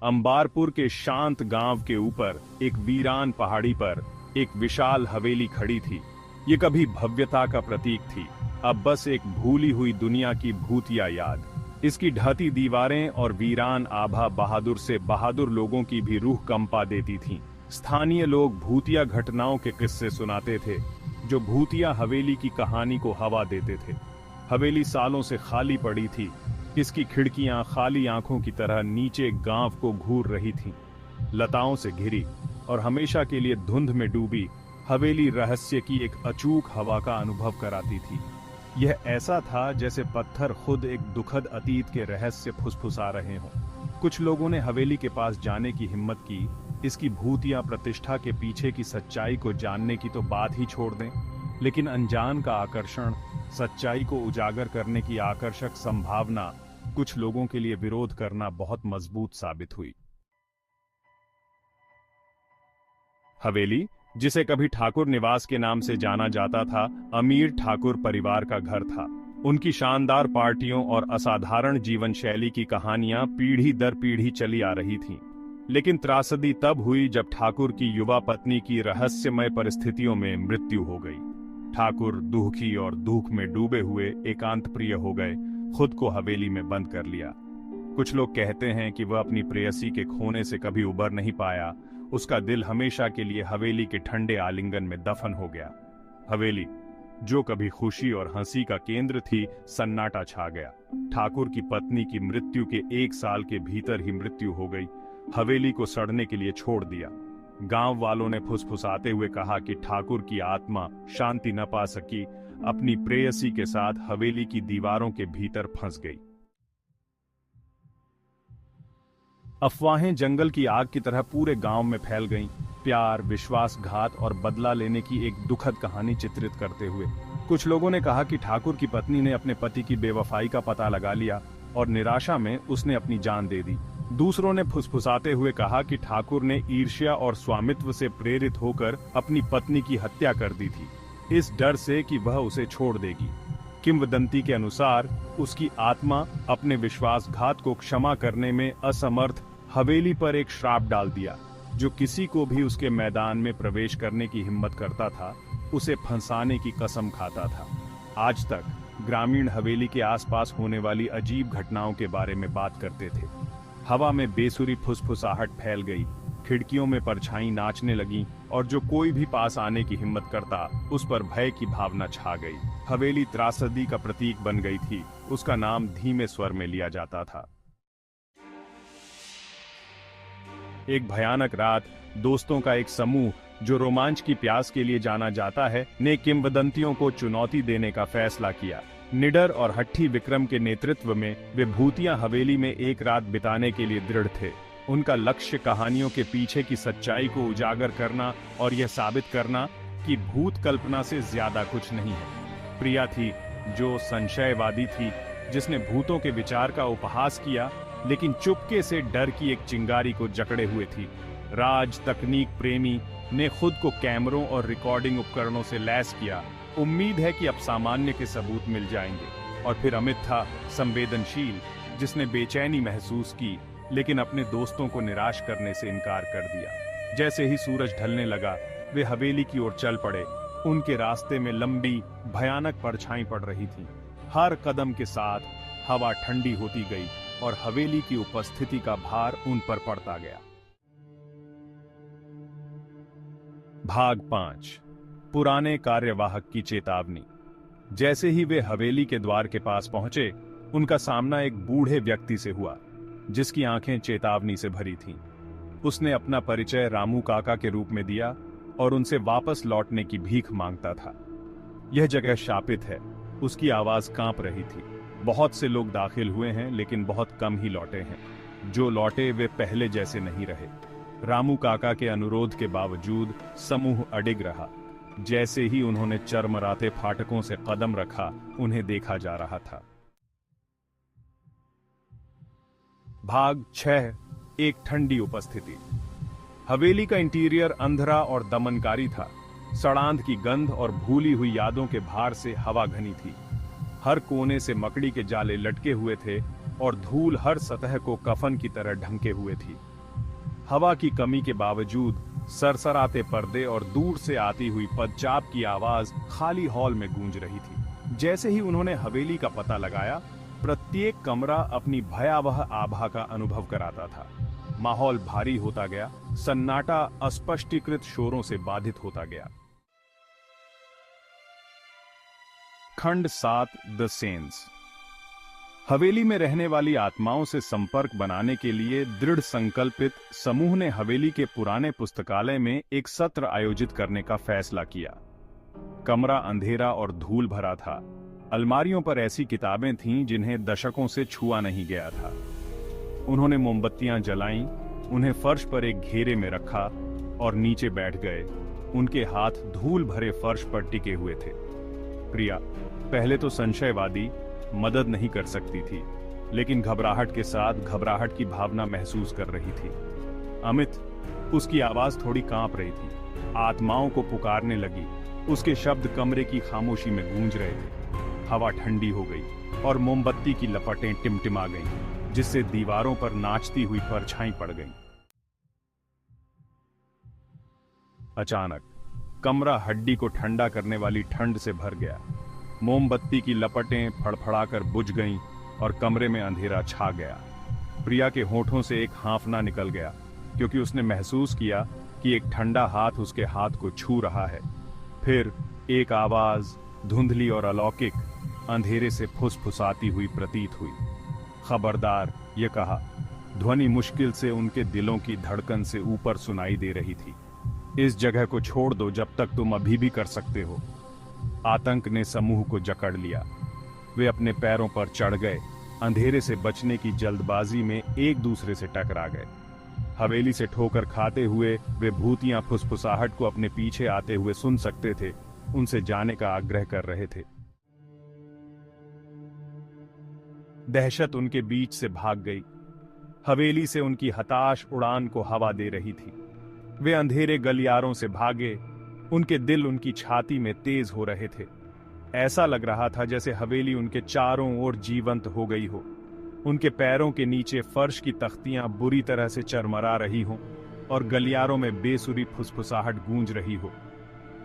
अंबारपुर के शांत गांव के ऊपर एक वीरान पहाड़ी पर एक विशाल हवेली खड़ी थी। ये कभी भव्यता का प्रतीक थी, अब बस एक भूली हुई दुनिया की भूतिया याद। इसकी ढहती दीवारें और वीरान आभा बहादुर से बहादुर लोगों की भी रूह कंपा देती थीं। स्थानीय लोग भूतिया घटनाओं के किस्से सुनाते थे, जो भूतिया हवेली की कहानी को हवा देते थे। हवेली सालों से खाली पड़ी थी, इसकी खिड़कियां खाली आंखों की तरह नीचे गांव को घूर रही थीं। लताओं से घिरी और हमेशा के लिए धुंध में डूबी हवेली रहस्य की एक अचूक हवा का अनुभव कराती थी। यह ऐसा था जैसे पत्थर खुद एक दुखद अतीत के रहस्य फुसफुसा रहे हों। कुछ लोगों ने हवेली के पास जाने की हिम्मत की। इसकी भूतिया प्रतिष्ठा के पीछे की सच्चाई को जानने की तो बात ही छोड़ दें, लेकिन अनजान का आकर्षण, सच्चाई को उजागर करने की आकर्षक संभावना कुछ लोगों के लिए विरोध करना बहुत मजबूत साबित हुई। हवेली, जिसे कभी ठाकुर निवास के नाम से जाना जाता था, अमीर ठाकुर परिवार का घर था। उनकी शानदार पार्टियों और असाधारण जीवन शैली की कहानियां पीढ़ी दर पीढ़ी चली आ रही थीं। लेकिन त्रासदी तब हुई जब ठाकुर की युवा पत्नी की रहस्यमय परिस्थितियों में मृत्यु हो गई। ठाकुर दुखी और दुख में डूबे हुए एकांत प्रिय हो गए, खुद को हवेली में बंद कर लिया। कुछ लोग कहते हैं कि वह अपनी प्रेयसी के खोने से कभी उबर नहीं पाया। उसका दिल हमेशा के लिए हवेली के ठंडे आलिंगन में दफन हो गया। हवेली, जो कभी खुशी और हंसी का केंद्र थी, सन्नाटा छा गया। ठाकुर की पत्नी की मृत्यु के 1 साल के भीतर ही मृत्यु हो गई। हवेली को सड़ने के लिए छोड़ दिया। गांव वालों ने फुसफुसाते हुए कहा कि ठाकुर की आत्मा शांति न पा सकी, अपनी प्रेयसी के साथ हवेली की दीवारों के भीतर फंस गई। अफवाहें जंगल की आग की तरह पूरे गांव में फैल गईं, प्यार, विश्वासघात और बदला लेने की एक दुखद कहानी चित्रित करते हुए। कुछ लोगों ने कहा कि ठाकुर की पत्नी ने अपने पति की बेवफाई का पता लगा लिया और निराशा में उसने अपनी जान दे दी। दूसरों ने फुसफुसाते हुए कहा कि ठाकुर ने ईर्ष्या और स्वामित्व से प्रेरित होकर अपनी पत्नी की हत्या कर दी थी, इस डर से कि वह उसे छोड़ देगी। किंवदंती के अनुसार उसकी आत्मा अपने विश्वासघात को क्षमा करने में असमर्थ हवेली पर एक श्राप डाल दिया। जो किसी को भी उसके मैदान में प्रवेश करने की हिम्मत करता था, उसे फंसाने की कसम खाता था। आज तक ग्रामीण हवेली के आसपास होने वाली अजीब घटनाओं के बारे में बात करते थे। हवा में बेसुरी फुसफुसाहट फैल गई, खिड़कियों में परछाई नाचने लगी और जो कोई भी पास आने की हिम्मत करता, उस पर भय की भावना छा गई। हवेली त्रासदी का प्रतीक बन गई थी। उसका नाम धीमे स्वर में लिया जाता था। एक भयानक रात, दोस्तों का एक समूह, जो रोमांच की प्यास के लिए जाना जाता है, ने किंवदंतियों को चुनौती देने का फैसला किया। निडर और हट्ठी विक्रम के नेतृत्व में वे भूतिया हवेली में एक रात बिताने के लिए दृढ़ थे। उनका लक्ष्य कहानियों के पीछे की सच्चाई को उजागर करना और यह साबित करना कि भूत कल्पना से ज्यादा कुछ नहीं है। प्रिया थी, जो संशयवादी थी, जिसने भूतों के विचार का उपहास किया, लेकिन चुपके से डर की एक चिंगारी को जकड़े हुए थी। राज तकनीक प्रेमी ने खुद को कैमरों और रिकॉर्डिंग उपकरणों से लैस किया। उम्मीद है कि अब सामान्य के सबूत मिल जाएंगे। और फिर अमित था, संवेदनशील, जिसने बेचैनी महसूस की, लेकिन अपने दोस्तों को निराश करने से इनकार कर दिया। जैसे ही सूरज ढलने लगा, वे हवेली की ओर चल पड़े। उनके रास्ते में लंबी भयानक परछाई पड़ रही थीं। हर कदम के साथ हवा ठंडी होती गई और हवेली की उपस्थिति का भार उन पर पड़ता गया। भाग 5। पुराने कार्यवाहक की चेतावनी। जैसे ही वे हवेली के द्वार के पास पहुंचे, उनका सामना एक बूढ़े व्यक्ति से हुआ, जिसकी आंखें चेतावनी से भरी थीं। उसने अपना परिचय रामू काका के रूप में दिया और उनसे वापस लौटने की भीख मांगता था। यह जगह शापित है, उसकी आवाज कांप रही थी। बहुत से लोग दाखिल हुए हैं, लेकिन बहुत कम ही लौटे हैं। जो लौटे वे पहले जैसे नहीं रहे। रामू काका के अनुरोध के बावजूद समूह अडिग रहा। जैसे ही उन्होंने चरमराते फाटकों से कदम रखा, उन्हें देखा जा रहा था। भाग 6। एक ठंडी उपस्थिति। हवेली का इंटीरियर अंधेरा और दमनकारी था। सड़ांध की गंध और भूली हुई यादों के भार से हवा घनी थी। हर कोने से मकड़ी के जाले लटके हुए थे और धूल हर सतह को कफन की तरह ढंके हुए थी। हवा की कमी के बावजूद सरसराते पर्दे और दूर से आती हुई पदचाप की आवाज खाली हॉल में गूंज रही थी। जैसे ही उन्होंने हवेली का पता लगाया, प्रत्येक कमरा अपनी भयावह आभा का अनुभव कराता था। माहौल भारी होता गया, सन्नाटा अस्पष्टीकृत शोरों से बाधित होता गया। खंड 7 द सेंस। हवेली में रहने वाली आत्माओं से संपर्क बनाने के लिए दृढ़ संकल्पित समूह ने हवेली के पुराने पुस्तकालय में एक सत्र आयोजित करने का फैसला किया। कमरा अंधेरा और धूल भरा था। अलमारियों पर ऐसी किताबें थीं जिन्हें दशकों से छुआ नहीं गया था। उन्होंने मोमबत्तियां जलाईं, उन्हें फर्श पर एक घेरे में रखा और नीचे बैठ गए। उनके हाथ धूल भरे फर्श पर टिके हुए थे। प्रिया पहले तो संशयवादी, मदद नहीं कर सकती थी, लेकिन घबराहट के साथ घबराहट की भावना महसूस कर रही थी। अमित, उसकी आवाज थोड़ी कांप रही थी, आत्माओं को पुकारने लगी। उसके शब्द कमरे की खामोशी में गूंज रहे थे। हवा ठंडी हो गई और मोमबत्ती की लपटें टिमटिमा गईं, जिससे दीवारों पर नाचती हुई परछाई पड़ गईं। अचानक कमरा हड्डी को ठंडा करने वाली ठंड से भर गया। मोमबत्ती की लपटें फड़फड़ाकर बुझ गईं और कमरे में अंधेरा छा गया। प्रिया के होठों से एक हांफना निकल गया, क्योंकि उसने महसूस किया कि एक ठंडा हाथ उसके हाथ को छू रहा है। फिर एक आवाज, धुंधली और अलौकिक, अंधेरे से फुसफुसाती हुई प्रतीत हुई। खबरदार, ये कहा। ध्वनि मुश्किल से उनके दिलों की धड़कन से ऊपर सुनाई दे रही थी। इस जगह को छोड़ दो जब तक तुम अभी भी कर सकते हो। आतंक ने समूह को जकड़ लिया। वे अपने पैरों पर चढ़ गए, अंधेरे से बचने की जल्दबाजी में एक दूसरे से टकरा गए। हवेली से ठोकर खाते हुए वे भूतियां फुसफुसाहट को अपने पीछे आते हुए सुन सकते थे, उनसे जाने का आग्रह कर रहे थे। दहशत उनके बीच से भाग गई। हवेली से उनकी हताश उड़ान को हवा दे रही थी। वे अंधेरे गलियारों से भागे। उनके दिल उनकी छाती में तेज हो रहे थे। ऐसा लग रहा था जैसे हवेली उनके चारों ओर जीवंत हो गई हो। उनके पैरों के नीचे फर्श की तख्तियां बुरी तरह से चरमरा रही हों और गलियारों में बेसुरी फुसफुसाहट गूंज रही हो।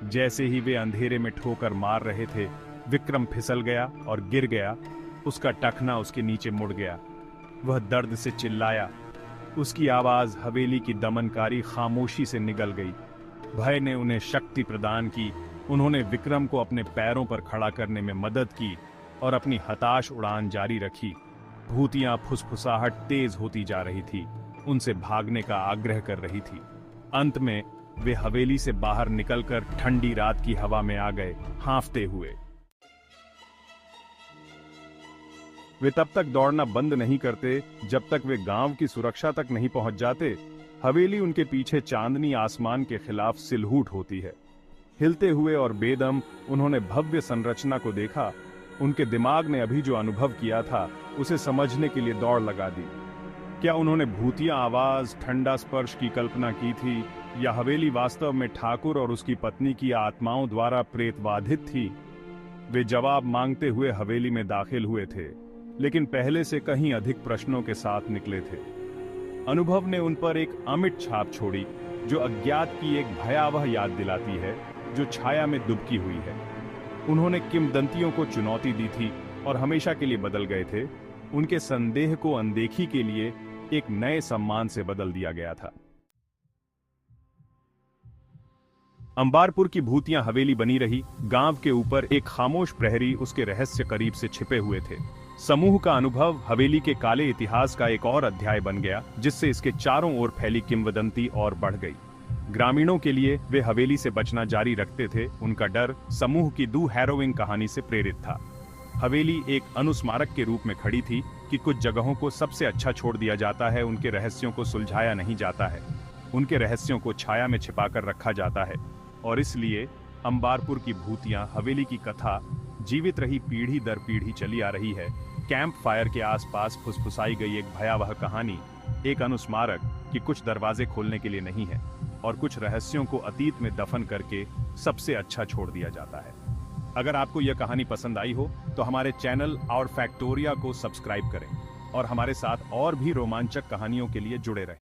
जैसे ही वे अंधेरे में ठोकर मार रहे थे, विक्रम फिसल गया और गिर गया। उसका टखना उसके नीचे मुड़ गया। वह दर्द से चिल्लाया। उसकी आवाज हवेली की दमनकारी खामोशी से निगल गई। भय ने उन्हें शक्ति प्रदान की। उन्होंने विक्रम को अपने पैरों पर खड़ा करने में मदद की और अपनी हताश उड़ान जारी रखी। भूतियां फुसफुसाहट तेज होती जा रही थी, उनसे भागने का आग्रह कर रही थी। अंत में वे हवेली से बाहर निकलकर ठंडी रात की हवा में आ गए, हांफते हुए। वे तब तक दौड़ना बंद नहीं करते जब तक वे गांव की सुरक्षा तक नहीं पहुंच जाते। हवेली उनके पीछे चांदनी आसमान के खिलाफ सिलहूट होती है। हिलते हुए और बेदम उन्होंने भव्य संरचना को देखा। उनके दिमाग ने अभी जो अनुभव किया था उसे समझने के लिए दौड़ लगा दी। क्या उन्होंने भूतिया आवाज, ठंडा स्पर्श की कल्पना की थी, या हवेली वास्तव में ठाकुर और उसकी पत्नी की आत्माओं द्वारा प्रेतबाधित थी? वे जवाब मांगते हुए हवेली में दाखिल हुए थे, लेकिन पहले से कहीं अधिक प्रश्नों के साथ निकले थे। अनुभव ने उन पर एक अमिट छाप छोड़ी, जो अज्ञात की एक भयावह याद दिलाती है, जो छाया में दुबकी हुई है। उन्होंने किंवदंतियों को चुनौती दी थी और हमेशा के लिए बदल गए थे। उनके संदेह को अनदेखी के लिए एक नए सम्मान से बदल दिया गया था। अंबारपुर की भूतियां हवेली बनी रही। गांव के ऊपर एक खामोश प्रहरी उसके रहस्य करीब से छिपे हुए थे। समूह का अनुभव हवेली के काले इतिहास का एक और अध्याय बन गया, जिससे इसके चारों ओर फैली किंवदंती और बढ़ गई। ग्रामीणों के लिए वे हवेली से बचना जारी रखते थे। उनका डर समूह की दो हैरोइंग कहानी से प्रेरित था। हवेली एक अनुस्मारक के रूप में खड़ी थी कि कुछ जगहों को सबसे अच्छा छोड़ दिया जाता है, उनके रहस्यों को सुलझाया नहीं जाता है, उनके रहस्यों को छाया में छिपाकर रखा जाता है। और इसलिए अंबारपुर की भूतियां हवेली की कथा जीवित रही, पीढ़ी दर पीढ़ी चली आ रही है। कैंप फायर के आसपास फुसफुसाई गई एक भयावह कहानी, एक अनुस्मारक कि कुछ दरवाजे खोलने के लिए नहीं है और कुछ रहस्यों को अतीत में दफन करके सबसे अच्छा छोड़ दिया जाता है। अगर आपको यह कहानी पसंद आई हो तो हमारे चैनल और फैक्टोरिया को सब्सक्राइब करें और हमारे साथ और भी रोमांचक कहानियों के लिए जुड़े रहें।